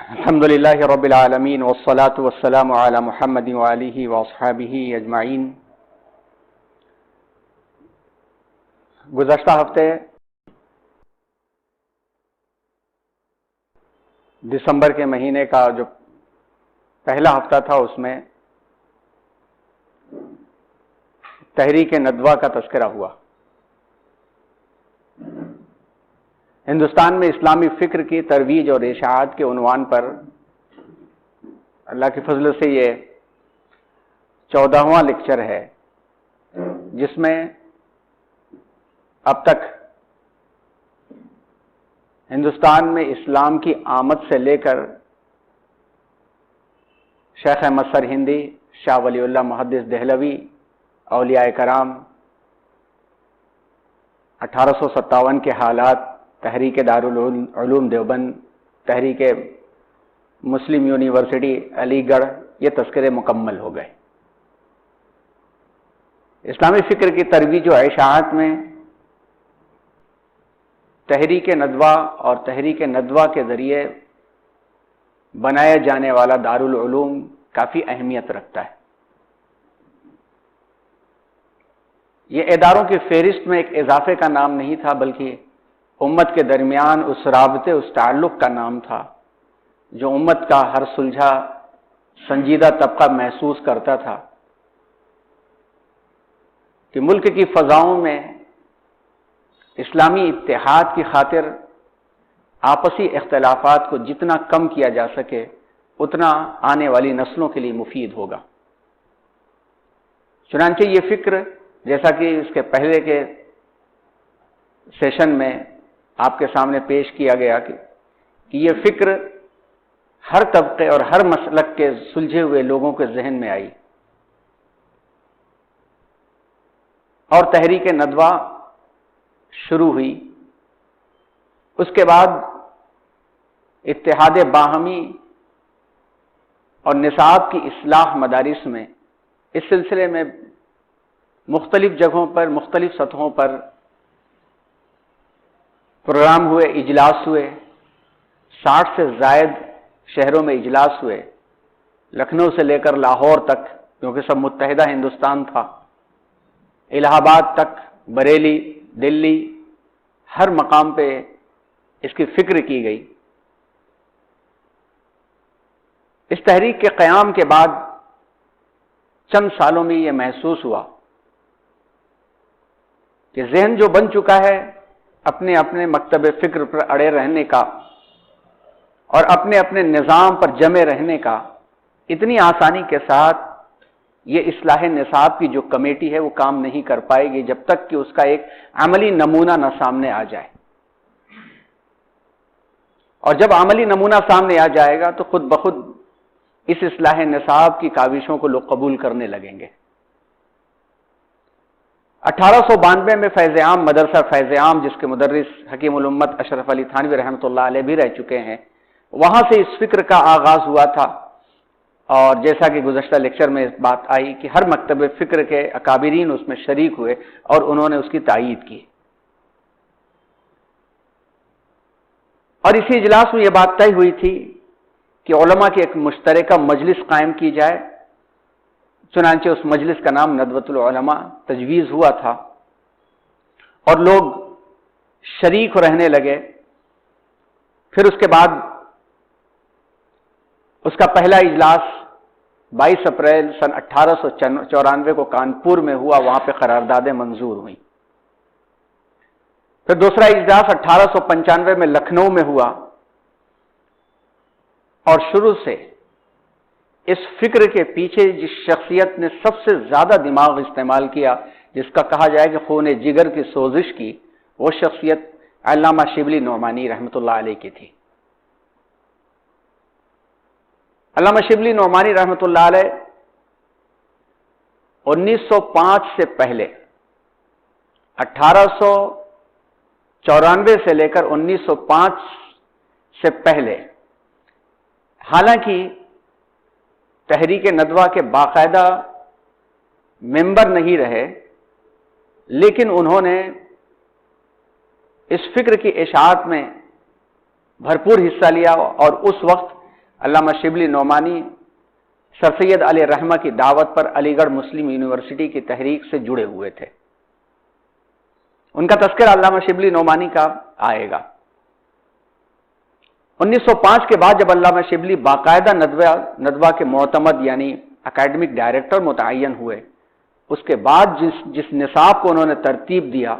الحمدللہ رب العالمین والصلاة والسلام علی محمد وآلہ واصحابہ اجمعین۔ گزشتہ ہفتے دسمبر کے مہینے کا جو پہلا ہفتہ تھا اس میں تحریک ندوہ کا تذکرہ ہوا۔ ہندوستان میں اسلامی فکر کی ترویج اور اشاعت کے عنوان پر اللہ کی فضل سے یہ 14واں لیکچر ہے، جس میں اب تک ہندوستان میں اسلام کی آمد سے لے کر شیخ احمد سرہندی، شاہ ولی اللہ محدث دہلوی، اولیاء کرام، 1857 کے حالات، تحریک دارالعلوم دیوبند، تحریک مسلم یونیورسٹی علی گڑھ، یہ تذکرے مکمل ہو گئے۔ اسلامی فکر کی ترویج و اشاعت میں تحریک ندوہ اور تحریک ندوہ کے ذریعے بنایا جانے والا دارالعلوم کافی اہمیت رکھتا ہے۔ یہ اداروں کی فہرست میں ایک اضافے کا نام نہیں تھا، بلکہ امت کے درمیان اس رابطے، اس تعلق کا نام تھا جو امت کا ہر سلجھا سنجیدہ طبقہ محسوس کرتا تھا کہ ملک کی فضاؤں میں اسلامی اتحاد کی خاطر آپسی اختلافات کو جتنا کم کیا جا سکے اتنا آنے والی نسلوں کے لیے مفید ہوگا۔ چنانچہ یہ فکر، جیسا کہ اس کے پہلے کے سیشن میں آپ کے سامنے پیش کیا گیا کہ یہ فکر ہر طبقے اور ہر مسلک کے سلجھے ہوئے لوگوں کے ذہن میں آئی، اور تحریک ندوہ شروع ہوئی۔ اس کے بعد اتحاد باہمی اور نصاب کی اصلاح مدارس میں اس سلسلے میں مختلف جگہوں پر، مختلف سطحوں پر پروگرام ہوئے، اجلاس ہوئے، 60 سے زائد شہروں میں اجلاس ہوئے، لکھنؤ سے لے کر لاہور تک، کیونکہ سب متحدہ ہندوستان تھا، الہ آباد تک، بریلی، دلی، ہر مقام پہ اس کی فکر کی گئی۔ اس تحریک کے قیام کے بعد چند سالوں میں یہ محسوس ہوا کہ ذہن جو بن چکا ہے اپنے اپنے مکتب فکر پر اڑے رہنے کا اور اپنے اپنے نظام پر جمے رہنے کا، اتنی آسانی کے ساتھ یہ اصلاح نصاب کی جو کمیٹی ہے وہ کام نہیں کر پائے گی جب تک کہ اس کا ایک عملی نمونہ نہ سامنے آ جائے، اور جب عملی نمونہ سامنے آ جائے گا تو خود بخود اس اصلاح نصاب کی کاوشوں کو لوگ قبول کرنے لگیں گے۔ 1892 میں فیض عام، مدرسہ فیض عام، جس کے مدرس حکیم الامت اشرف علی تھانوی رحمۃ اللہ علیہ بھی رہ چکے ہیں، وہاں سے اس فکر کا آغاز ہوا تھا، اور جیسا کہ گزشتہ لیکچر میں اس بات آئی کہ ہر مکتب فکر کے اکابرین اس میں شریک ہوئے اور انہوں نے اس کی تائید کی، اور اسی اجلاس میں یہ بات طے ہوئی تھی کہ علماء کی ایک مشترکہ مجلس قائم کی جائے۔ چنانچہ اس مجلس کا نام ندوۃ العلماء تجویز ہوا تھا، اور لوگ شریک رہنے لگے۔ پھر اس کے بعد اس کا پہلا اجلاس 22 اپریل سن 1894 کو کانپور میں ہوا، وہاں پہ قراردادیں منظور ہوئیں۔ پھر دوسرا اجلاس 1895 میں لکھنؤ میں ہوا، اور شروع سے اس فکر کے پیچھے جس شخصیت نے سب سے زیادہ دماغ استعمال کیا، جس کا کہا جائے کہ خون جگر کی سوزش کی، وہ شخصیت علامہ شبلی نعمانی رحمۃ اللہ علیہ کی تھی۔ علامہ شبلی نعمانی رحمۃ اللہ علیہ 1905 سے پہلے، 1894 سے لے کر 1905 سے پہلے، حالانکہ تحریک ندوہ کے باقاعدہ ممبر نہیں رہے، لیکن انہوں نے اس فکر کی اشاعت میں بھرپور حصہ لیا، اور اس وقت علامہ شبلی نعمانی سر سید علیہ الرحمہ کی دعوت پر علی گڑھ مسلم یونیورسٹی کی تحریک سے جڑے ہوئے تھے. ان کا تذکرہ علامہ شبلی نعمانی کا آئے گا. 1905 کے بعد جب علامہ شبلی باقاعدہ ندوہ کے معتمد یعنی اکیڈمک ڈائریکٹر متعین ہوئے، اس کے بعد جس نصاب کو انہوں نے ترتیب دیا،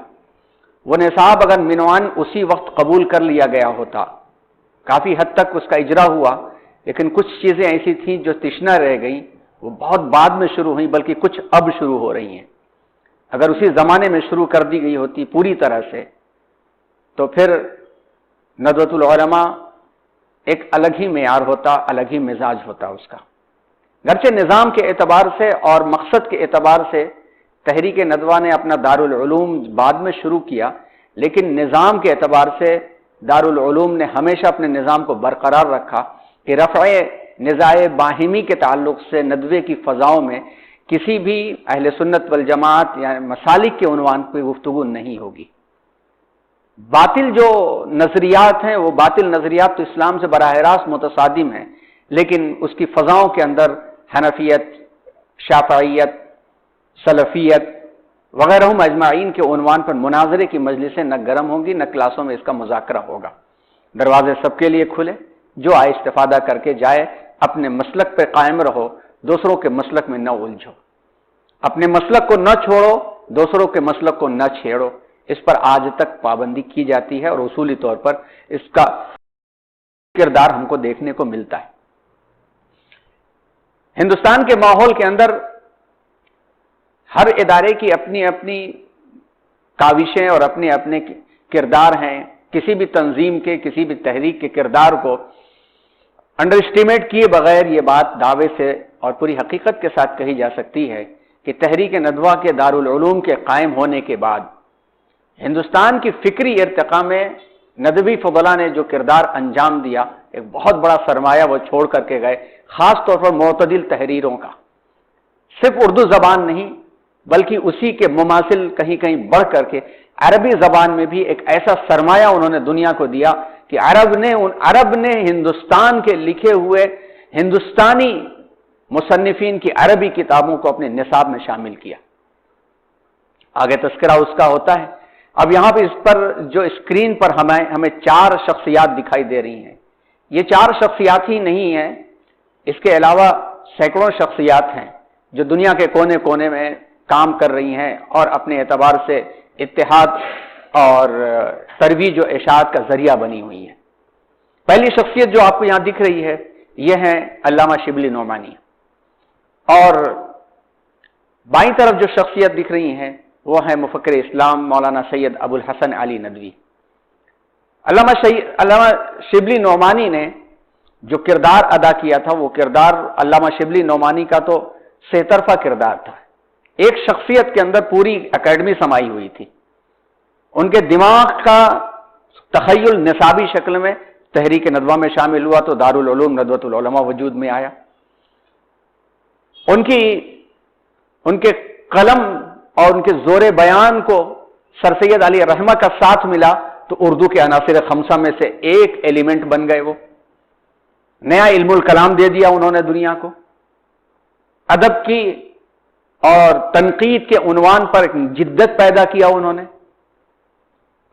وہ نصاب اگر منوان اسی وقت قبول کر لیا گیا ہوتا، کافی حد تک اس کا اجرا ہوا، لیکن کچھ چیزیں ایسی تھیں جو تشنہ رہ گئیں، وہ بہت بعد میں شروع ہوئیں، بلکہ کچھ اب شروع ہو رہی ہیں. اگر اسی زمانے میں شروع کر دی گئی ہوتی پوری طرح سے تو پھر ندوۃ العلماء ایک الگ ہی معیار ہوتا، الگ ہی مزاج ہوتا اس کا. گرچہ نظام کے اعتبار سے اور مقصد کے اعتبار سے تحریک ندوہ نے اپنا دارالعلوم بعد میں شروع کیا، لیکن نظام کے اعتبار سے دارالعلوم نے ہمیشہ اپنے نظام کو برقرار رکھا کہ رفع نزاع باہمی کے تعلق سے ندوے کی فضاؤں میں کسی بھی اہل سنت والجماعت یا مسالک کے عنوان پہ گفتگو نہیں ہوگی. باطل جو نظریات ہیں وہ باطل نظریات تو اسلام سے براہ راست متصادم ہیں، لیکن اس کی فضاؤں کے اندر حنفیت، شافعیت، سلفیت وغیرہ مجمعین کے عنوان پر مناظرے کی مجلسیں نہ گرم ہوں گی، نہ کلاسوں میں اس کا مذاکرہ ہوگا. دروازے سب کے لیے کھلے، جو آئے استفادہ کر کے جائے. اپنے مسلک پہ قائم رہو، دوسروں کے مسلک میں نہ الجھو. اپنے مسلک کو نہ چھوڑو، دوسروں کے مسلک کو نہ چھیڑو. اس پر آج تک پابندی کی جاتی ہے اور اصولی طور پر اس کا کردار ہم کو دیکھنے کو ملتا ہے. ہندوستان کے ماحول کے اندر ہر ادارے کی اپنی اپنی کاوشیں اور اپنے اپنے کردار ہیں. کسی بھی تنظیم کے، کسی بھی تحریک کے کردار کو انڈر اسٹیمیٹ کیے بغیر یہ بات دعوے سے اور پوری حقیقت کے ساتھ کہی جا سکتی ہے کہ تحریک ندوہ کے دارالعلوم کے قائم ہونے کے بعد ہندوستان کی فکری ارتقاء میں ندوی فضلاء نے جو کردار انجام دیا، ایک بہت بڑا سرمایہ وہ چھوڑ کر کے گئے، خاص طور پر معتدل تحریروں کا. صرف اردو زبان نہیں بلکہ اسی کے مماثل کہیں کہیں بڑھ کر کے عربی زبان میں بھی ایک ایسا سرمایہ انہوں نے دنیا کو دیا کہ عرب نے ہندوستان کے لکھے ہوئے ہندوستانی مصنفین کی عربی کتابوں کو اپنے نصاب میں شامل کیا. آگے تذکرہ اس کا ہوتا ہے. اب یہاں پہ اس پر جو اسکرین پر ہمیں 4 شخصیات دکھائی دے رہی ہیں. یہ 4 شخصیات ہی نہیں ہیں، اس کے علاوہ سینکڑوں شخصیات ہیں جو دنیا کے کونے کونے میں کام کر رہی ہیں اور اپنے اعتبار سے اتحاد اور ترویج و اشاعت کا ذریعہ بنی ہوئی ہیں. پہلی شخصیت جو آپ کو یہاں دکھ رہی ہے یہ ہے علامہ شبلی نعمانی، اور بائیں طرف جو شخصیت دکھ رہی ہیں وہ ہے مفکر اسلام مولانا سید ابو الحسن علی ندوی. علامہ شبلی نعمانی نے جو کردار ادا کیا تھا وہ کردار علامہ شبلی نعمانی کا تو 6 طرفہ کردار تھا. ایک شخصیت کے اندر پوری اکیڈمی سمائی ہوئی تھی. ان کے دماغ کا تخیل نصابی شکل میں تحریک ندوہ میں شامل ہوا تو دارالعلوم ندوۃ العلماء وجود میں آیا. ان کے قلم اور ان کے زور بیان کو سر سید علی الرحمہ کا ساتھ ملا تو اردو کے عناصر خمسہ میں سے ایک ایلیمنٹ بن گئے. وہ نیا علم الکلام دے دیا انہوں نے دنیا کو. ادب کی اور تنقید کے عنوان پر ایک جدت پیدا کیا انہوں نے،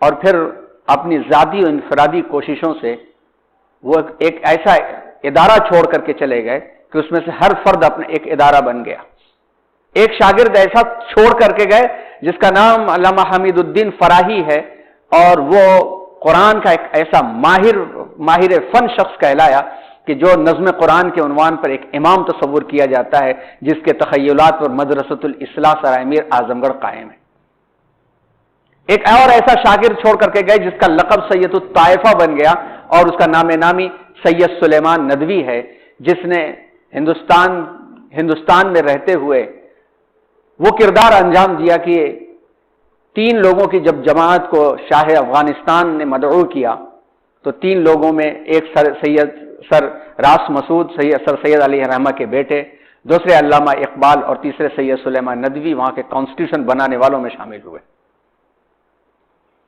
اور پھر اپنی ذاتی و انفرادی کوششوں سے وہ ایک ایسا ادارہ چھوڑ کر کے چلے گئے کہ اس میں سے ہر فرد اپنا ایک ادارہ بن گیا. ایک شاگرد ایسا چھوڑ کر کے گئے جس کا نام علامہ حمید الدین فراہی ہے، اور وہ قرآن کا ایک ایسا ماہر فن شخص کہلایا کہ جو نظم قرآن کے عنوان پر ایک امام تصور کیا جاتا ہے جس کے تخیلات پر مدرسۃ الاصلاح سرائے میر اعظم گڑھ قائم ہے. ایک اور ایسا شاگرد چھوڑ کر کے گئے جس کا لقب سید الطائفہ بن گیا اور اس کا نام نامی سید سلیمان ندوی ہے، جس نے ہندوستان میں رہتے ہوئے وہ کردار انجام دیا کہ 3 لوگوں کی جب جماعت کو شاہ افغانستان نے مدعو کیا تو 3 لوگوں میں ایک سر راس مسعود سر سید علی الرحمہ کے بیٹے، دوسرے علامہ اقبال اور تیسرے سید سلیمان ندوی وہاں کے کانسٹیٹیوشن بنانے والوں میں شامل ہوئے.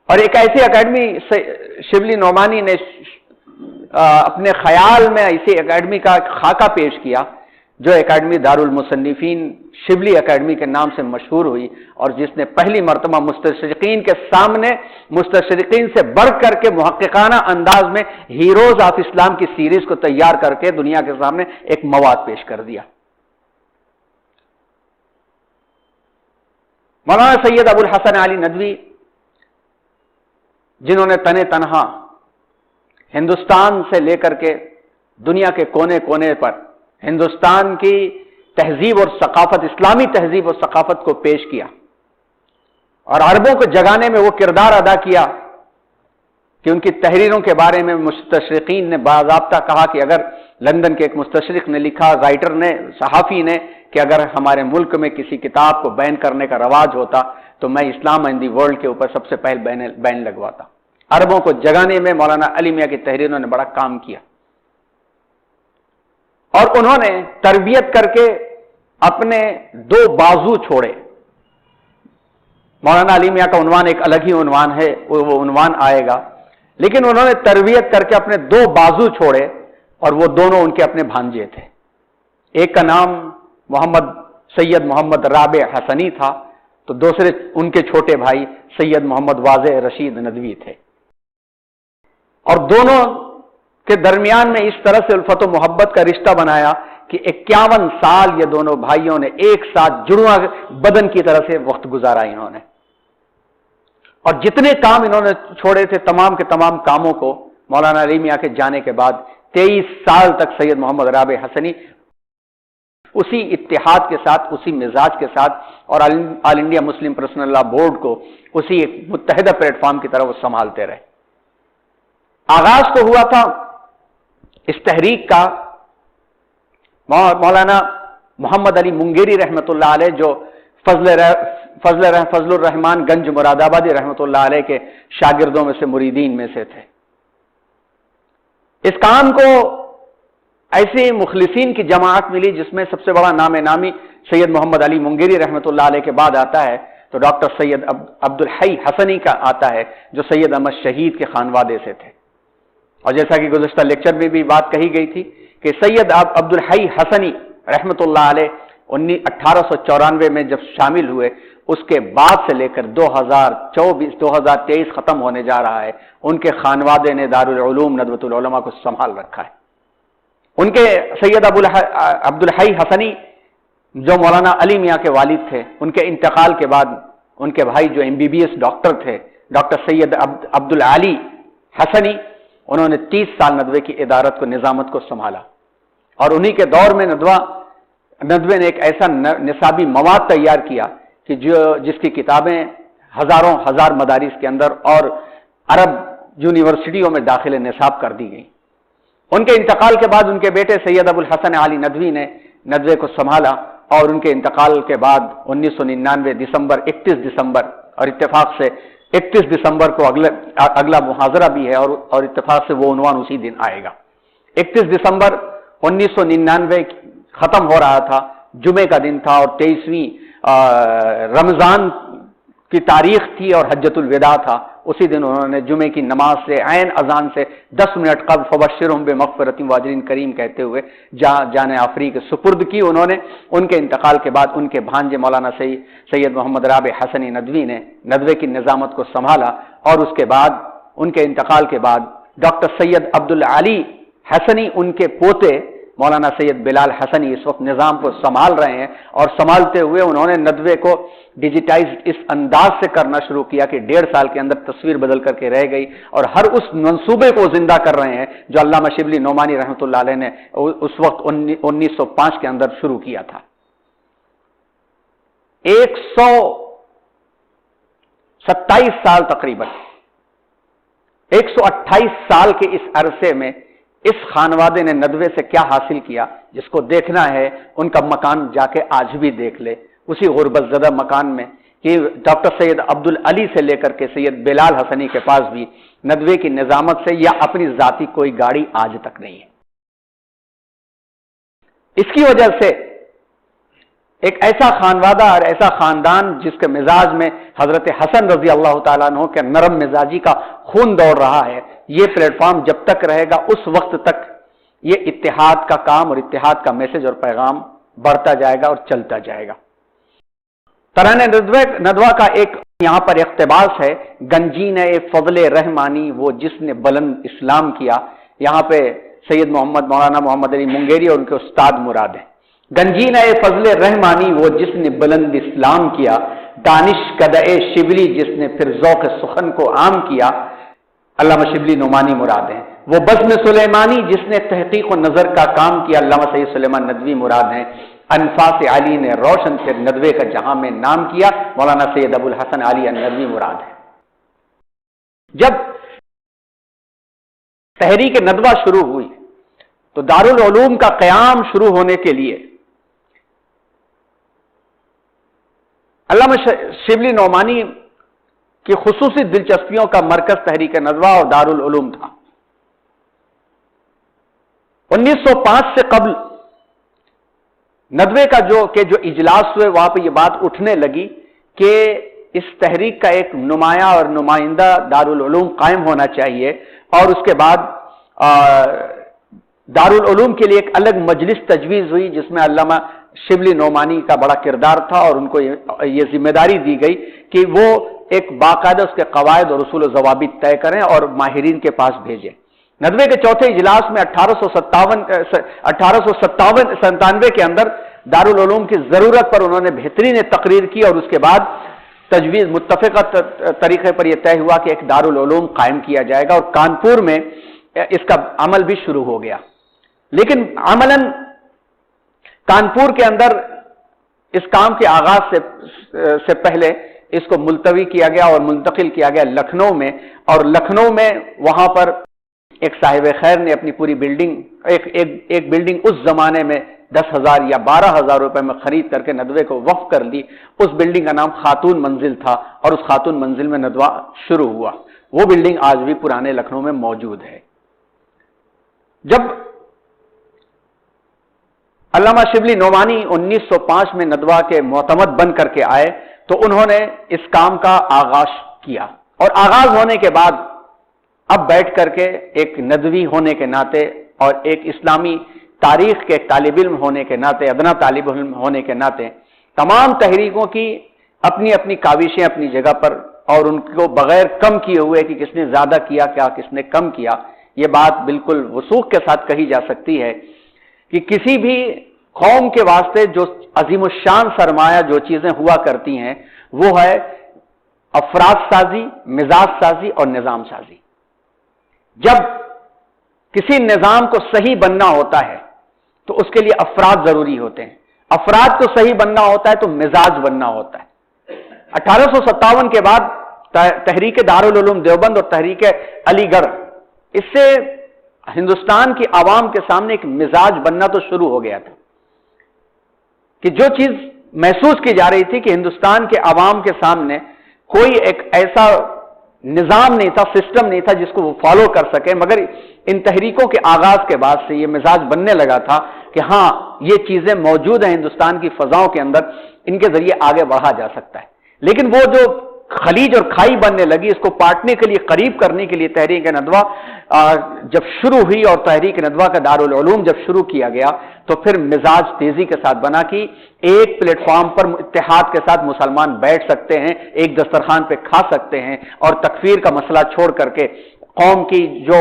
اور ایک ایسی اکیڈمی شبلی نعمانی نے اپنے خیال میں ایسی اکیڈمی کا خاکہ پیش کیا جو اکیڈمی دارالمصنفین شبلی اکیڈمی کے نام سے مشہور ہوئی، اور جس نے پہلی مرتبہ مستشرقین کے سامنے مستشرقین سے بڑھ کر کے محققانہ انداز میں ہیروز آف اسلام کی سیریز کو تیار کر کے دنیا کے سامنے ایک مواد پیش کر دیا۔ مولانا سید ابو الحسن علی ندوی، جنہوں نے تنہا ہندوستان سے لے کر کے دنیا کے کونے کونے پر ہندوستان کی تہذیب اور ثقافت، اسلامی تہذیب اور ثقافت کو پیش کیا، اور عربوں کو جگانے میں وہ کردار ادا کیا کہ ان کی تحریروں کے بارے میں مستشرقین نے باضابطہ کہا کہ اگر لندن کے ایک مستشرق نے لکھا، رائٹر نے، صحافی نے، کہ اگر ہمارے ملک میں کسی کتاب کو بین کرنے کا رواج ہوتا تو میں اسلام اینڈ دی ورلڈ کے اوپر سب سے پہلے بین لگواتا۔ عربوں کو جگانے میں مولانا علی میاں کی تحریروں نے بڑا کام کیا، اور انہوں نے تربیت کر کے اپنے دو بازو چھوڑے۔ مولانا علی میاں کا عنوان ایک الگ ہی عنوان ہے، وہ عنوان آئے گا، لیکن انہوں نے تربیت کر کے اپنے دو بازو چھوڑے، اور وہ دونوں ان کے اپنے بھانجے تھے۔ ایک کا نام سید محمد رابع حسنی تھا، تو دوسرے ان کے چھوٹے بھائی سید محمد واضح رشید ندوی تھے، اور دونوں کے درمیان میں اس طرح سے الفت و محبت کا رشتہ بنایا کہ 51 سال یہ دونوں بھائیوں نے ایک ساتھ جڑواں بدن کی طرح سے وقت گزارا انہوں نے، اور جتنے کام انہوں نے چھوڑے تھے تمام کے تمام کاموں کو مولانا علی میاں کے جانے کے بعد 23 سال تک سید محمد رابع حسنی اسی اتحاد کے ساتھ، اسی مزاج کے ساتھ، اور آل انڈیا مسلم پرسنل لا بورڈ کو اسی ایک متحدہ پلیٹ فارم کی طرح وہ سنبھالتے رہے۔ آغاز تو ہوا تھا اس تحریک کا مولانا محمد علی منگیری رحمۃ اللہ علیہ، جو فضل الرحمان گنج مراد آبادی رحمۃ اللہ علیہ کے شاگردوں میں سے، مریدین میں سے تھے۔ اس کام کو ایسے مخلصین کی جماعت ملی جس میں سب سے بڑا نام نامی سید محمد علی منگیری رحمۃ اللہ علیہ کے بعد آتا ہے تو ڈاکٹر سید عبدالحی حسنی کا آتا ہے، جو سید احمد شہید کے خانوادے سے تھے۔ اور جیسا کہ گزشتہ لیکچر میں بھی بات کہی گئی تھی کہ سید عبدالحی حسنی رحمۃ اللہ علیہ 1894 میں جب شامل ہوئے، اس کے بعد سے لے کر 2023 ختم ہونے جا رہا ہے، ان کے خانوادے نے دارالعلوم ندوۃ العلماء کو سنبھال رکھا ہے۔ ان کے سید عبدالحی حسنی جو مولانا علی میاں کے والد تھے، ان کے انتقال کے بعد ان کے بھائی جو MBBS ڈاکٹر تھے، ڈاکٹر سید عبدالعلی حسنی، انہوں نے 30 سال ندوے کی ادارت کو، نظامت کو سنبھالا، اور انہی کے دور میں ندوے نے ایک ایسا نصابی مواد تیار کیا کہ جس کی کتابیں ہزار مدارس کے اندر اور عرب یونیورسٹیوں میں داخل نصاب کر دی گئی۔ ان کے انتقال کے بعد ان کے بیٹے سید ابو الحسن علی ندوی نے ندوے کو سنبھالا، اور ان کے انتقال کے بعد 1999 31 دسمبر، اور اتفاق سے 31 دسمبر کو اگلا محاضرہ بھی ہے، اور اتفاق سے وہ عنوان اسی دن آئے گا۔ 31 دسمبر 1999 ختم ہو رہا تھا، جمعے کا دن تھا، اور 23ویں رمضان کی تاریخ تھی، اور حجۃ الوداع تھا۔ اسی دن انہوں نے جمعے کی نماز سے عین اذان سے 10 منٹ قبل فبشرہم بمغفرۃ واجر کریم کہتے ہوئے جان آفری کے سپرد کی انہوں نے۔ ان کے انتقال کے بعد ان کے بھانجے مولانا سید محمد رابع حسنی ندوی نے ندوے کی نظامت کو سنبھالا، اور اس کے بعد ان کے انتقال کے بعد ڈاکٹر سید عبدالعلی حسنی، ان کے پوتے مولانا سید بلال حسنی اس وقت نظام کو سنبھال رہے ہیں، اور سنبھالتے ہوئے انہوں نے ندوے کو ڈیجیٹائز اس انداز سے کرنا شروع کیا کہ 1.5 سال کے اندر تصویر بدل کر کے رہ گئی، اور ہر اس منصوبے کو زندہ کر رہے ہیں جو علامہ شبلی نعمانی رحمۃ اللہ علیہ نے اس وقت 1905 کے اندر شروع کیا تھا۔ 127 سال تقریباً 128 سال کے اس عرصے میں اس خانوادے نے ندوے سے کیا حاصل کیا، جس کو دیکھنا ہے ان کا مکان جا کے آج بھی دیکھ لے، اسی غربت زدہ مکان میں، کہ ڈاکٹر سید عبدالعلی سے لے کر کے سید بلال حسنی کے پاس بھی ندوے کی نظامت سے یا اپنی ذاتی کوئی گاڑی آج تک نہیں ہے۔ اس کی وجہ سے ایک ایسا خانوادہ اور ایسا خاندان جس کے مزاج میں حضرت حسن رضی اللہ تعالیٰ عنہ کے نرم مزاجی کا خون دوڑ رہا ہے، یہ پلیٹ فارم جب تک رہے گا اس وقت تک یہ اتحاد کا کام اور اتحاد کا میسج اور پیغام بڑھتا جائے گا اور چلتا جائے گا۔ ترانہ ندوہ کا ایک یہاں پر اقتباس ہے، گنجین فضل رحمانی وہ جس نے بلند اسلام کیا۔ یہاں پہ سید محمد مولانا محمد علی منگیری اور ان کے استاد مراد ہیں۔ گنجین فضل رحمانی وہ جس نے بلند اسلام کیا، دانش کدع شبلی جس نے پھر ذوق سخن کو عام کیا۔ علامہ شبلی نعمانی مراد ہیں۔ وہ بزم سلیمانی جس نے تحقیق و نظر کا کام کیا، علامہ سید سلیمان ندوی مراد ہیں۔ انفاس علی نے روشن سے ندوے کا جہاں میں نام کیا، مولانا سید ابو الحسن علی ندوی مراد ہے۔ جب تحریک ندوہ شروع ہوئی تو دارالعلوم کا قیام شروع ہونے کے لیے علامہ شبلی نعمانی کی خصوصی دلچسپیوں کا مرکز تحریک ندوہ اور دارالعلوم تھا۔ 1905 سے قبل ندوے کا جو اجلاس ہوئے وہاں پہ یہ بات اٹھنے لگی کہ اس تحریک کا ایک نمایاں اور نمائندہ دارالعلوم قائم ہونا چاہیے، اور اس کے بعد دارالعلوم کے لیے ایک الگ مجلس تجویز ہوئی جس میں علامہ شبلی نعمانی کا بڑا کردار تھا، اور ان کو یہ ذمہ داری دی گئی کہ وہ ایک باقاعدہ اس کے قواعد اور اصول و ضوابط طے کریں اور ماہرین کے پاس بھیجیں۔ ندوے کے چوتھے اجلاس میں 1897 کے اندر دارالعلوم کی ضرورت پر انہوں نے بہترین تقریر کی، اور اس کے بعد تجویز متفقہ طریقے پر یہ طے ہوا کہ ایک دارالعلوم قائم کیا جائے گا، اور کانپور میں اس کا عمل بھی شروع ہو گیا۔ لیکن عملاً کانپور کے اندر اس کام کے آغاز سے پہلے اس کو ملتوی کیا گیا اور منتقل کیا گیا لکھنؤ میں، اور لکھنؤ میں وہاں پر ایک صاحب خیر نے اپنی پوری بلڈنگ ایک بلڈنگ اس زمانے میں 10,000 یا 12,000 روپے میں خرید کر کے ندوے کو وقف کر لی۔ اس بلڈنگ کا نام خاتون منزل تھا، اور اس خاتون منزل میں ندوہ شروع ہوا۔ وہ بلڈنگ آج بھی پرانے لکھنؤ میں موجود ہے۔ جب علامہ شبلی نعمانی 1905 میں ندوہ کے معتمد بن کر کے آئے تو انہوں نے اس کام کا آغاز کیا، اور آغاز ہونے کے بعد اب بیٹھ کر کے ایک ندوی ہونے کے ناطے اور ایک اسلامی تاریخ کے طالب علم ہونے کے ناطے، ادنا طالب علم ہونے کے ناطے، تمام تحریکوں کی اپنی اپنی کاوشیں اپنی جگہ پر، اور ان کو بغیر کم کیے ہوئے کہ کس نے زیادہ کیا کیا کس نے کم کیا، یہ بات بالکل وثوق کے ساتھ کہی جا سکتی ہے کہ کسی بھی قوم کے واسطے جو عظیم الشان سرمایہ جو چیزیں ہوا کرتی ہیں وہ ہے افراد سازی، مزاج سازی اور نظام سازی۔ جب کسی نظام کو صحیح بننا ہوتا ہے تو اس کے لیے افراد ضروری ہوتے ہیں، افراد کو صحیح بننا ہوتا ہے تو مزاج بننا ہوتا ہے۔ 1857 کے بعد تحریک دارالعلوم دیوبند اور تحریک علی گڑھ، اس سے ہندوستان کی عوام کے سامنے ایک مزاج بننا تو شروع ہو گیا تھا کہ جو چیز محسوس کی جا رہی تھی کہ ہندوستان کے عوام کے سامنے کوئی ایک ایسا نظام نہیں تھا، سسٹم نہیں تھا جس کو وہ فالو کر سکے، مگر ان تحریکوں کے آغاز کے بعد سے یہ مزاج بننے لگا تھا کہ ہاں یہ چیزیں موجود ہیں ہندوستان کی فضاؤں کے اندر، ان کے ذریعے آگے بڑھا جا سکتا ہے۔ لیکن وہ جو خلیج اور کھائی بننے لگی، اس کو پاٹنے کے لیے، قریب کرنے کے لیے تحریک ندوہ جب شروع ہوئی اور تحریک ندوہ کا دارالعلوم جب شروع کیا گیا تو پھر مزاج تیزی کے ساتھ بنا کہ ایک پلیٹ فارم پر اتحاد کے ساتھ مسلمان بیٹھ سکتے ہیں، ایک دسترخوان پہ کھا سکتے ہیں، اور تکفیر کا مسئلہ چھوڑ کر کے قوم کی جو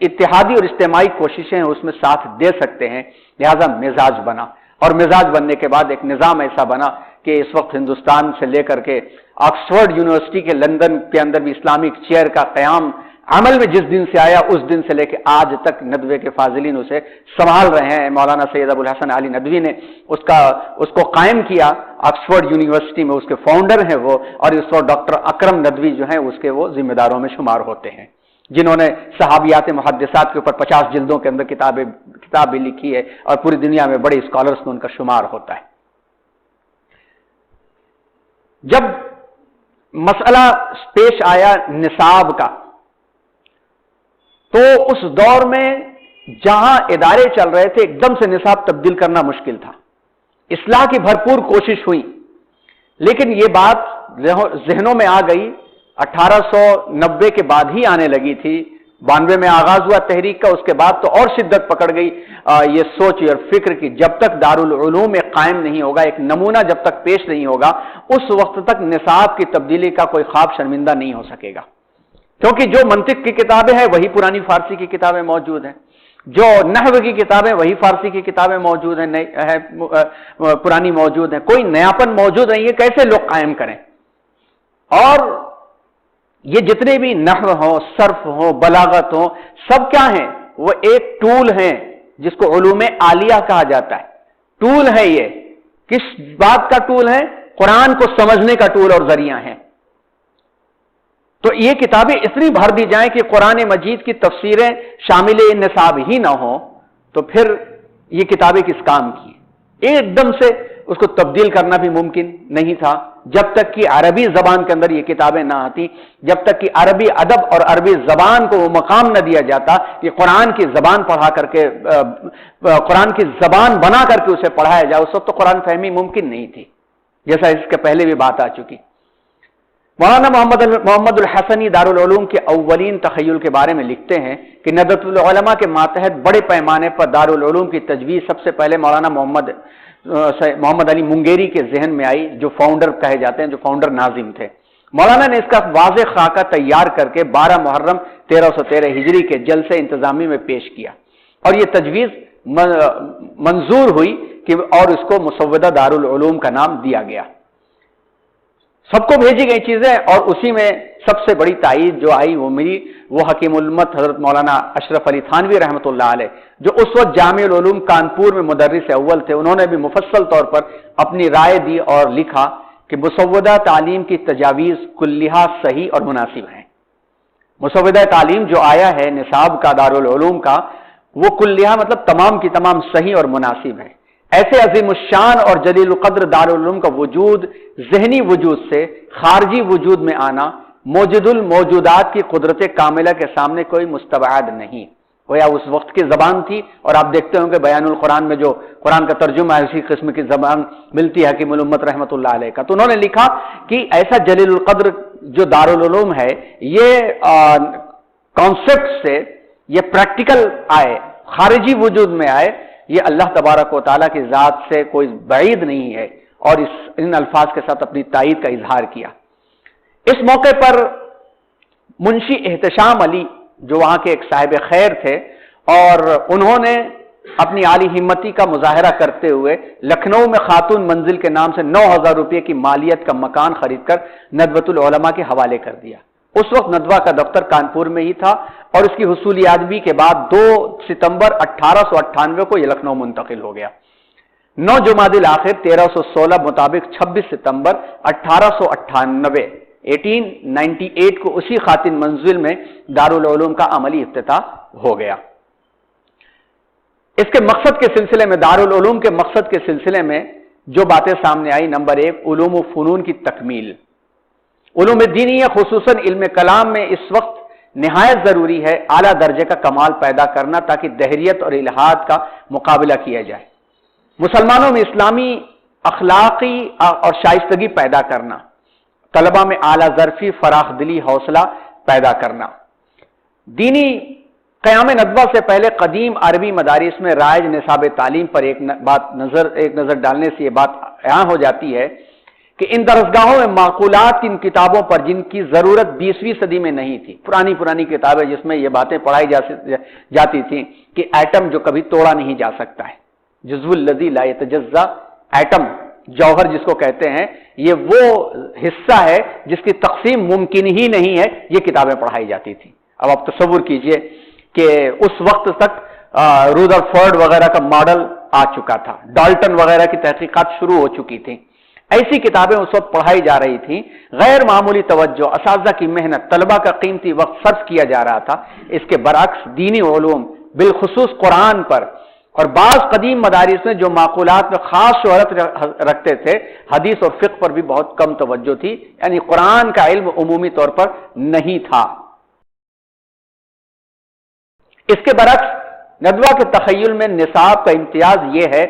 اتحادی اور اجتماعی کوششیں ہیں اس میں ساتھ دے سکتے ہیں۔ لہذا مزاج بنا، اور مزاج بننے کے بعد ایک نظام ایسا بنا کہ اس وقت ہندوستان سے لے کر کے آکسفورڈ یونیورسٹی کے لندن کے اندر بھی اسلامک چیئر کا قیام عمل میں جس دن سے آیا اس دن سے لے کے آج تک ندوے کے فاضلین اسے سنبھال رہے ہیں۔ مولانا سید ابو الحسن علی ندوی نے اس کو قائم کیا، آکسفورڈ یونیورسٹی میں اس کے فاؤنڈر ہیں وہ، اور اس وقت ڈاکٹر اکرم ندوی جو ہیں اس کے وہ ذمہ داروں میں شمار ہوتے ہیں، جنہوں نے صحابیات محدثات کے اوپر 50 جلدوں کے اندر کتاب بھی لکھی ہے، اور پوری دنیا میں بڑے اسکالرز میں ان کا شمار ہوتا ہے۔ جب مسئلہ پیش آیا نصاب کا تو اس دور میں جہاں ادارے چل رہے تھے ایک دم سے نصاب تبدیل کرنا مشکل تھا، اصلاح کی بھرپور کوشش ہوئی، لیکن یہ بات ذہنوں میں آ گئی 1890 کے بعد ہی آنے لگی تھی۔ 92 میں آغاز ہوا تحریک کا، اس کے بعد تو اور شدت پکڑ گئی یہ سوچ اور فکر کی جب تک دارالعلوم میں قائم نہیں ہوگا، ایک نمونہ جب تک پیش نہیں ہوگا، اس وقت تک نصاب کی تبدیلی کا کوئی خواب شرمندہ نہیں ہو سکے گا، کیونکہ جو منطق کی کتابیں ہیں وہی پرانی فارسی کی کتابیں موجود ہیں، جو نحو کی کتابیں وہی فارسی کی کتابیں موجود ہیں، پرانی موجود ہیں، کوئی نیاپن موجود نہیں ہے، کیسے لوگ قائم کریں؟ اور یہ جتنے بھی نحو ہوں، صرف ہوں، بلاغت ہوں، سب کیا ہیں؟ وہ ایک ٹول ہیں جس کو علوم عالیہ کہا جاتا ہے۔ ٹول ہے یہ، کس بات کا ٹول ہے؟ قرآن کو سمجھنے کا ٹول اور ذریعہ ہیں۔ تو یہ کتابیں اتنی بھر دی جائیں کہ قرآن مجید کی تفسیریں شامل نصاب ہی نہ ہوں تو پھر یہ کتابیں کس کام کی؟ ایک دم سے اس کو تبدیل کرنا بھی ممکن نہیں تھا جب تک کہ عربی زبان کے اندر یہ کتابیں نہ آتی، جب تک کہ عربی ادب اور عربی زبان کو وہ مقام نہ دیا جاتا کہ قرآن کی زبان پڑھا کر کے قرآن کی زبان بنا کر کے اسے پڑھایا جائے، اس وقت تو قرآن فہمی ممکن نہیں تھی، جیسا اس کے پہلے بھی بات آ چکی۔ مولانا محمد الحسنی دارالعلوم کے اولین تخیل کے بارے میں لکھتے ہیں کہ ندوۃ العلماء کے ماتحت بڑے پیمانے پر دارالعلوم کی تجویز سب سے پہلے مولانا محمد علی منگیری کے ذہن میں آئی، جو فاؤنڈر کہے جاتے ہیں، جو فاؤنڈر ناظم تھے۔ مولانا نے اس کا واضح خاکہ تیار کر کے 12 محرم 1313 ہجری کے جلسے انتظامی میں پیش کیا، اور یہ تجویز منظور ہوئی کہ اور اس کو مسودہ دارالعلوم کا نام دیا گیا۔ سب کو بھیجی گئی چیزیں، اور اسی میں سب سے بڑی تائید جو آئی وہ ملی وہ حکیم الامت حضرت مولانا اشرف علی تھانوی رحمۃ اللہ علیہ، جو اس وقت جامع العلوم کانپور میں مدرس اول تھے۔ انہوں نے بھی مفصل طور پر اپنی رائے دی اور لکھا کہ مسودہ تعلیم کی تجاویز کلیہ صحیح اور مناسب ہیں۔ مسودہ تعلیم جو آیا ہے نصاب کا دارالعلوم کا، وہ کلیہ مطلب تمام کی تمام صحیح اور مناسب ہیں۔ ایسے عظیم الشان اور جلیل القدر دارالعلوم کا وجود ذہنی وجود سے خارجی وجود میں آنا موجود الموجودات کی قدرت کاملہ کے سامنے کوئی مستبعد نہیں، گویا اس وقت کی زبان تھی۔ اور آپ دیکھتے ہوں کہ بیان القرآن میں جو قرآن کا ترجمہ ہے اسی قسم کی زبان ملتی ہے حکیم الامت رحمۃ اللہ علیہ کا۔ تو انہوں نے لکھا کہ ایسا جلیل القدر جو دارالعلوم ہے یہ کانسیپٹ سے یہ پریکٹیکل آئے، خارجی وجود میں آئے، یہ اللہ تبارک و تعالیٰ کی ذات سے کوئی بعید نہیں ہے، اور ان الفاظ کے ساتھ اپنی تائید کا اظہار کیا۔ اس موقع پر منشی احتشام علی جو وہاں کے ایک صاحب خیر تھے، اور انہوں نے اپنی عالی ہمتی کا مظاہرہ کرتے ہوئے لکھنؤ میں خاتون منزل کے نام سے 9000 روپے کی مالیت کا مکان خرید کر ندوۃ العلماء کے حوالے کر دیا۔ اس وقت ندوہ کا دفتر کانپور میں ہی تھا، اور اس کی حصولیابی کے بعد 2 ستمبر 1898 کو یہ لکھنؤ منتقل ہو گیا۔ 9 جمادی الاخر 1316 مطابق 26 ستمبر 1898 کو اسی خاتون منزل میں دارالعلوم کا عملی افتتاح ہو گیا۔ اس کے مقصد کے سلسلے میں، دارالعلوم کے مقصد کے سلسلے میں جو باتیں سامنے آئی، نمبر 1 علوم و فنون کی تکمیل۔ علوم دینیہ خصوصاً علم کلام میں اس وقت نہایت ضروری ہے اعلیٰ درجے کا کمال پیدا کرنا تاکہ دہریت اور الحاد کا مقابلہ کیا جائے، مسلمانوں میں اسلامی اخلاقی اور شائستگی پیدا کرنا، طلبہ میں اعلیٰ ظرفی فراخ دلی حوصلہ پیدا کرنا۔ دینی قیام ندوہ سے پہلے قدیم عربی مدارس میں رائج نصاب تعلیم پر ایک نظر ڈالنے سے یہ بات یہاں ہو جاتی ہے کہ ان درسگاہوں میں معقولات ان کتابوں پر جن کی ضرورت 20ویں صدی میں نہیں تھی، پرانی کتابیں جس میں یہ باتیں پڑھائی جاتی تھیں کہ ایٹم جو کبھی توڑا نہیں جا سکتا ہے، جزو الذی لا یتجزا، ایٹم جوہر جس کو کہتے ہیں، یہ وہ حصہ ہے جس کی تقسیم ممکن ہی نہیں ہے، یہ کتابیں پڑھائی جاتی تھیں۔ اب آپ تصور کیجئے کہ اس وقت تک رودرفورڈ وغیرہ کا ماڈل آ چکا تھا، ڈالٹن وغیرہ کی تحقیقات شروع ہو چکی تھیں، ایسی کتابیں اس وقت پڑھائی جا رہی تھیں، غیر معمولی توجہ، اساتذہ کی محنت، طلبہ کا قیمتی وقت صرف کیا جا رہا تھا۔ اس کے برعکس دینی علوم بالخصوص قرآن پر اور بعض قدیم مدارس میں جو معقولات میں خاص شہرت رکھتے تھے، حدیث اور فقہ پر بھی بہت کم توجہ تھی، یعنی قرآن کا علم عمومی طور پر نہیں تھا۔ اس کے برعکس ندوہ کے تخیل میں نصاب کا امتیاز یہ ہے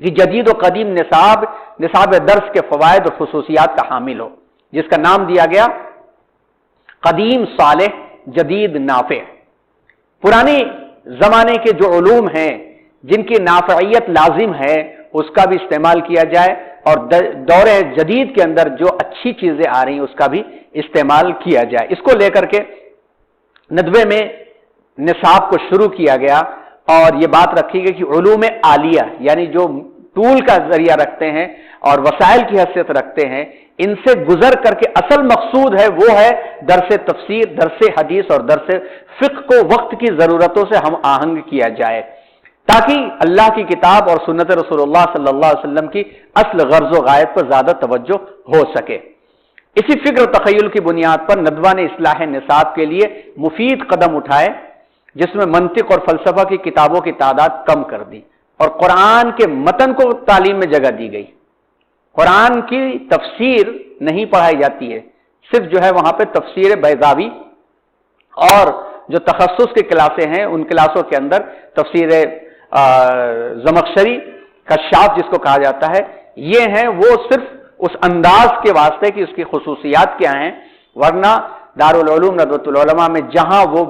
کہ جدید و قدیم نصاب درس کے فوائد اور خصوصیات کا حامل ہو، جس کا نام دیا گیا قدیم صالح جدید نافع۔ پرانے زمانے کے جو علوم ہیں جن کی نافعیت لازم ہے اس کا بھی استعمال کیا جائے، اور دور جدید کے اندر جو اچھی چیزیں آ رہی ہیں اس کا بھی استعمال کیا جائے۔ اس کو لے کر کے ندوے میں نصاب کو شروع کیا گیا، اور یہ بات رکھی گئی کہ علوم عالیہ یعنی جو ٹول کا ذریعہ رکھتے ہیں اور وسائل کی حیثیت رکھتے ہیں، ان سے گزر کر کے اصل مقصود ہے وہ ہے درس تفسیر، درس حدیث اور درس فقہ کو وقت کی ضرورتوں سے ہم آہنگ کیا جائے، تاکہ اللہ کی کتاب اور سنت رسول اللہ صلی اللہ علیہ وسلم کی اصل غرض و غایت پر زیادہ توجہ ہو سکے۔ اسی فکر و تخیل کی بنیاد پر ندوہ نے اصلاح نصاب کے لیے مفید قدم اٹھائے، جس میں منطق اور فلسفہ کی کتابوں کی تعداد کم کر دی اور قرآن کے متن کو تعلیم میں جگہ دی گئی۔ قرآن کی تفسیر نہیں پڑھائی جاتی ہے، صرف جو ہے وہاں پہ تفسیر بیضاوی اور جو تخصص کی کلاسیں ہیں ان کلاسوں کے اندر تفسیر زمخشری، کشاف جس کو کہا جاتا ہے، یہ ہیں وہ صرف اس انداز کے واسطے کہ اس کی خصوصیات کیا ہیں، ورنہ دارالعلوم ندوۃ العلماء میں جہاں وہ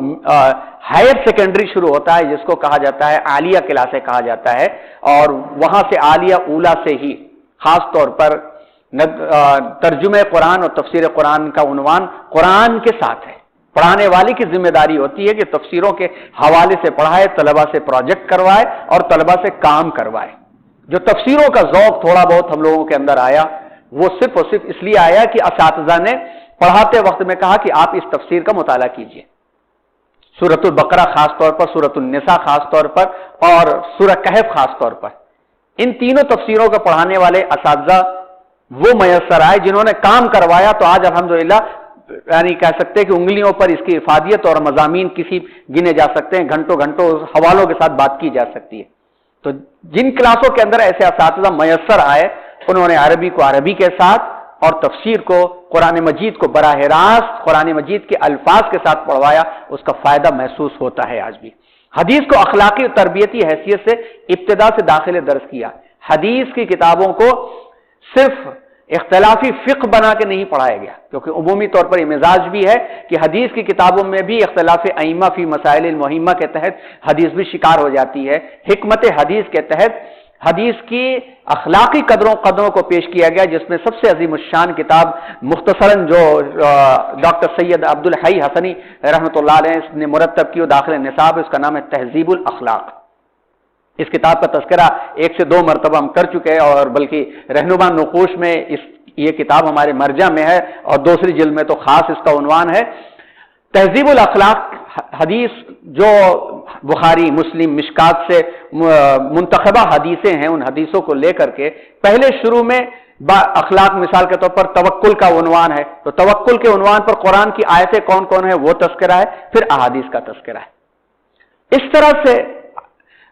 ہائر سیکنڈری شروع ہوتا ہے جس کو کہا جاتا ہے عالیہ کلاسیں کہا جاتا ہے، اور وہاں سے عالیہ اولا سے ہی خاص طور پر ترجمہ قرآن اور تفسیر قرآن کا عنوان قرآن کے ساتھ ہے۔ پڑھانے والے کی ذمہ داری ہوتی ہے کہ تفسیروں کے حوالے سے پڑھائے، طلبہ سے پروجیکٹ کروائے اور طلبہ سے کام کروائے۔ جو تفسیروں کا ذوق تھوڑا بہت ہم لوگوں کے اندر آیا وہ صرف اور صرف اس لیے آیا کہ اساتذہ نے پڑھاتے وقت میں کہا کہ آپ اس تفسیر کا مطالعہ کیجیے، سورۃ البقرہ خاص طور پر، سورۃ النساء خاص طور پر اور سورہ کہف خاص طور پر۔ ان تینوں تفسیروں کا پڑھانے والے اساتذہ وہ میسر آئے جنہوں نے کام کروایا، تو آج الحمدللہ یعنی کہہ سکتے ہیں کہ انگلیوں پر اس کی افادیت اور مضامین کسی گنے جا سکتے ہیں، گھنٹوں گھنٹوں حوالوں کے ساتھ بات کی جا سکتی ہے۔ تو جن کلاسوں کے اندر ایسے اساتذہ میسر آئے انہوں نے عربی کو عربی کے ساتھ اور تفسیر کو قرآن مجید کو براہ راست قرآن مجید کے الفاظ کے ساتھ پڑھوایا، اس کا فائدہ محسوس ہوتا ہے آج بھی۔ حدیث کو اخلاقی اور تربیتی حیثیت سے ابتدا سے داخل درس کیا۔ حدیث کی کتابوں کو صرف اختلافی فقہ بنا کے نہیں پڑھایا گیا، کیونکہ عمومی طور پر یہ مزاج بھی ہے کہ حدیث کی کتابوں میں بھی اختلاف ائمہ فی مسائل المہمہ کے تحت حدیث بھی شکار ہو جاتی ہے۔ حکمت حدیث کے تحت حدیث کی اخلاقی قدروں کو پیش کیا گیا، جس میں سب سے عظیم الشان کتاب مختصراً جو ڈاکٹر سید عبد الحی حسنی رحمۃ اللہ علیہ نے مرتب کی داخل نصاب، اس کا نام ہے تہذیب الاخلاق۔ اس کتاب کا تذکرہ 1 سے 2 مرتبہ ہم کر چکے ہیں، اور بلکہ رہنما نقوش میں یہ کتاب ہمارے مرجع میں ہے، اور دوسری جلد میں تو خاص اس کا عنوان ہے تہذیب الاخلاق۔ حدیث جو بخاری مسلم مشکات سے منتخبہ حدیثیں ہیں، ان حدیثوں کو لے کر کے پہلے شروع میں اخلاق، مثال کے طور پر توکل کا عنوان ہے، تو توکل کے عنوان پر قرآن کی آیتیں کون کون ہیں وہ تذکرہ ہے، پھر احادیث کا تذکرہ ہے۔ اس طرح سے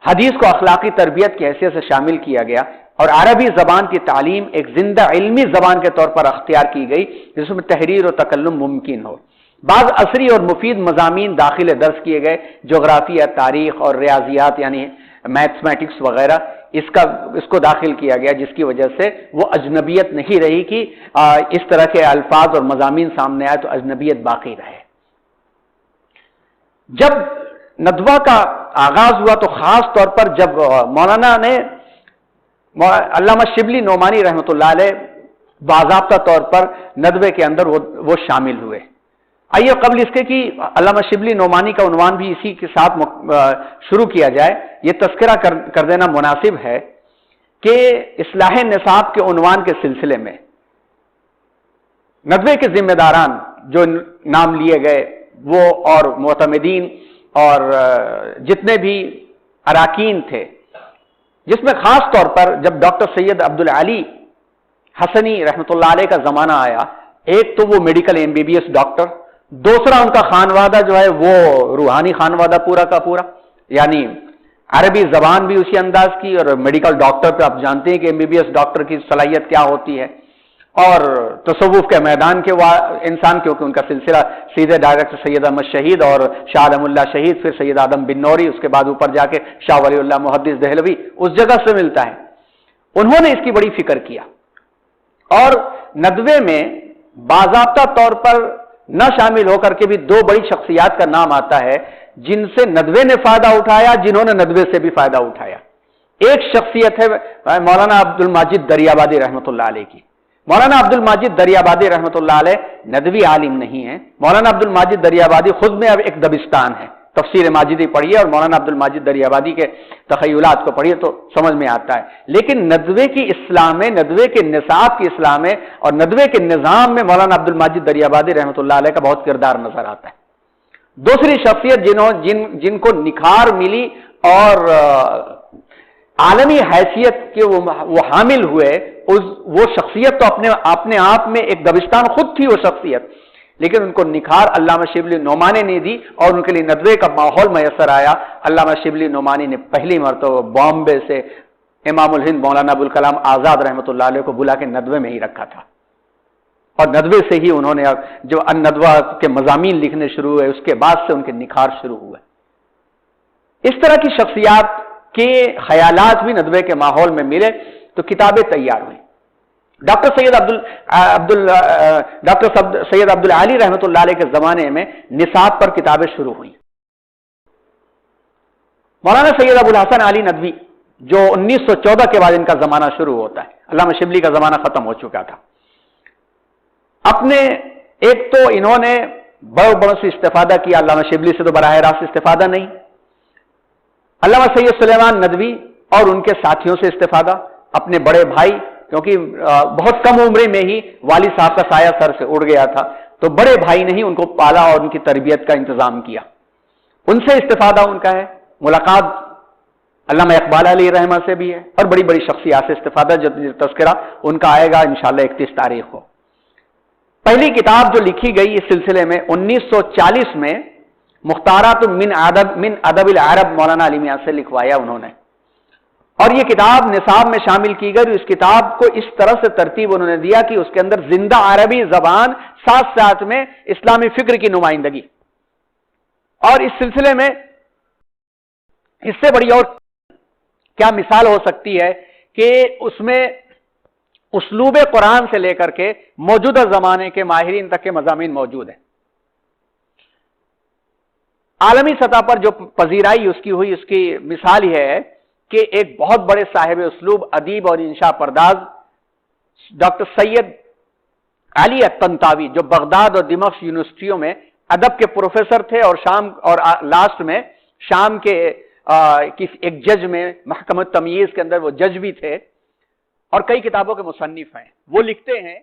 حدیث کو اخلاقی تربیت کی حیثیت سے شامل کیا گیا، اور عربی زبان کی تعلیم ایک زندہ علمی زبان کے طور پر اختیار کی گئی جس میں تحریر و تکلم ممکن ہو۔ بعض عصری اور مفید مضامین داخل درس کیے گئے، جغرافیہ، تاریخ اور ریاضیات یعنی میتھمیٹکس وغیرہ، اس کو داخل کیا گیا، جس کی وجہ سے وہ اجنبیت نہیں رہی کہ اس طرح کے الفاظ اور مضامین سامنے آئے تو اجنبیت باقی رہے۔ جب ندوہ کا آغاز ہوا تو خاص طور پر جب مولانا نے علامہ شبلی نعمانی رحمۃ اللہ علیہ باضابطہ طور پر ندوے کے اندر وہ شامل ہوئے۔ آئیے قبل اس کے کہ علامہ شبلی نعمانی کا عنوان بھی اسی کے ساتھ شروع کیا جائے، یہ تذکرہ کر دینا مناسب ہے کہ اصلاح نصاب کے عنوان کے سلسلے میں ندوے کے ذمہ داران جو نام لیے گئے وہ اور معتمدین اور جتنے بھی اراکین تھے، جس میں خاص طور پر جب ڈاکٹر سید عبد العلی حسنی رحمۃ اللہ علیہ کا زمانہ آیا، ایک تو وہ میڈیکل MBBS ڈاکٹر، دوسرا ان کا خانوادہ جو ہے وہ روحانی خانوادہ پورا کا پورا، یعنی عربی زبان بھی اسی انداز کی، اور میڈیکل ڈاکٹر پہ آپ جانتے ہیں کہ MBBS ڈاکٹر کی صلاحیت کیا ہوتی ہے، اور تصوف کے میدان کے انسان، کیونکہ ان کا سلسلہ سیدھے ڈائریکٹر سید احمد شہید اور شاہ عالم اللہ شہید، پھر سید آدم بن نوری، اس کے بعد اوپر جا کے شاہ ولی اللہ محدث دہلوی اس جگہ سے ملتا ہے۔ انہوں نے اس کی بڑی فکر کیا اور ندوے میں باضابطہ طور پر نہ شامل ہو کر کے بھی دو بڑی شخصیات کا نام آتا ہے جن سے ندوے نے فائدہ اٹھایا، جنہوں نے ندوے سے بھی فائدہ اٹھایا۔ ایک شخصیت ہے مولانا عبد الماجد دریابادی رحمۃ اللہ علیہ کی۔ مولانا عبد الماجد دریابادی رحمۃ اللہ علیہ ندوی عالم نہیں ہیں۔ مولانا عبد الماجد دریابادی خود میں اب ایک دبستان ہے۔ تفسیر ماجدی پڑھیے اور مولانا عبد الماجد دریابادی کے تخیلات کو پڑھیے تو سمجھ میں آتا ہے۔ لیکن ندوے کی اصلاح میں، ندوے کے نصاب کی اصلاح میں اور ندوے کے نظام میں مولانا عبد الماجد دریابادی رحمۃ اللہ علیہ کا بہت کردار نظر آتا ہے۔ دوسری شخصیت جن کو نکھار ملی اور عالمی حیثیت کے وہ حامل ہوئے، وہ شخصیت تو اپنے آپ میں ایک دبستان خود تھی وہ شخصیت، لیکن ان کو نکھار علامہ شبلی نعمانی نے دی اور ان کے لیے ندوے کا ماحول میسر آیا۔ علامہ شبلی نعمانی نے پہلی مرتبہ بامبے سے امام الہند مولانا ابوالکلام آزاد رحمۃ اللہ علیہ کو بلا کے ندوے میں ہی رکھا تھا، اور ندوے سے ہی انہوں نے جو الندوہ کے مضامین لکھنے شروع ہوئے، اس کے بعد سے ان کے نکھار شروع ہوئے۔ اس طرح کی شخصیات کے خیالات بھی ندوے کے ماحول میں ملے تو کتابیں تیار ہوئی۔ ڈاکٹر سید عبد العالی رحمۃ اللہ علیہ کے زمانے میں نصاب پر کتابیں شروع ہوئیں۔ مولانا سید ابو الحسن علی ندوی جو 1914 کے بعد ان کا زمانہ شروع ہوتا ہے، علامہ شبلی کا زمانہ ختم ہو چکا تھا، اپنے ایک تو انہوں نے بڑوں سے استفادہ کیا، علامہ شبلی سے تو براہ راست استفادہ نہیں، علامہ سید سلیمان ندوی اور ان کے ساتھیوں سے استفادہ، اپنے بڑے بھائی، کیونکہ بہت کم عمر میں ہی والد صاحب کا سایہ سر سے اڑ گیا تھا، تو بڑے بھائی نے ہی ان کو پالا اور ان کی تربیت کا انتظام کیا، ان سے استفادہ ان کا ہے۔ ملاقات علامہ اقبال علیہ رحمہ سے بھی ہے اور بڑی بڑی شخصیات سے استفادہ، جو تذکرہ ان کا آئے گا انشاءاللہ 31 تاریخ کو۔ پہلی کتاب جو لکھی گئی اس سلسلے میں 1940 میں مختارات من ادب العرب مولانا علی میاں سے لکھوایا انہوں نے، اور یہ کتاب نصاب میں شامل کی گئی۔ اس کتاب کو اس طرح سے ترتیب انہوں نے دیا کہ اس کے اندر زندہ عربی زبان ساتھ ساتھ میں اسلامی فکر کی نمائندگی، اور اس سلسلے میں اس سے بڑی اور کیا مثال ہو سکتی ہے کہ اس میں اسلوب قرآن سے لے کر کے موجودہ زمانے کے ماہرین تک کے مضامین موجود ہیں۔ عالمی سطح پر جو پذیرائی اس کی ہوئی، اس کی مثال یہ ہے کہ ایک بہت بڑے صاحب اسلوب، ادیب اور انشاء پرداز ڈاکٹر سید علی الطنطاوی، جو بغداد اور دمشق یونیورسٹیوں میں ادب کے پروفیسر تھے اور لاسٹ میں شام کے ایک جج میں محکمہ تمییز کے اندر وہ جج بھی تھے اور کئی کتابوں کے مصنف ہیں، وہ لکھتے ہیں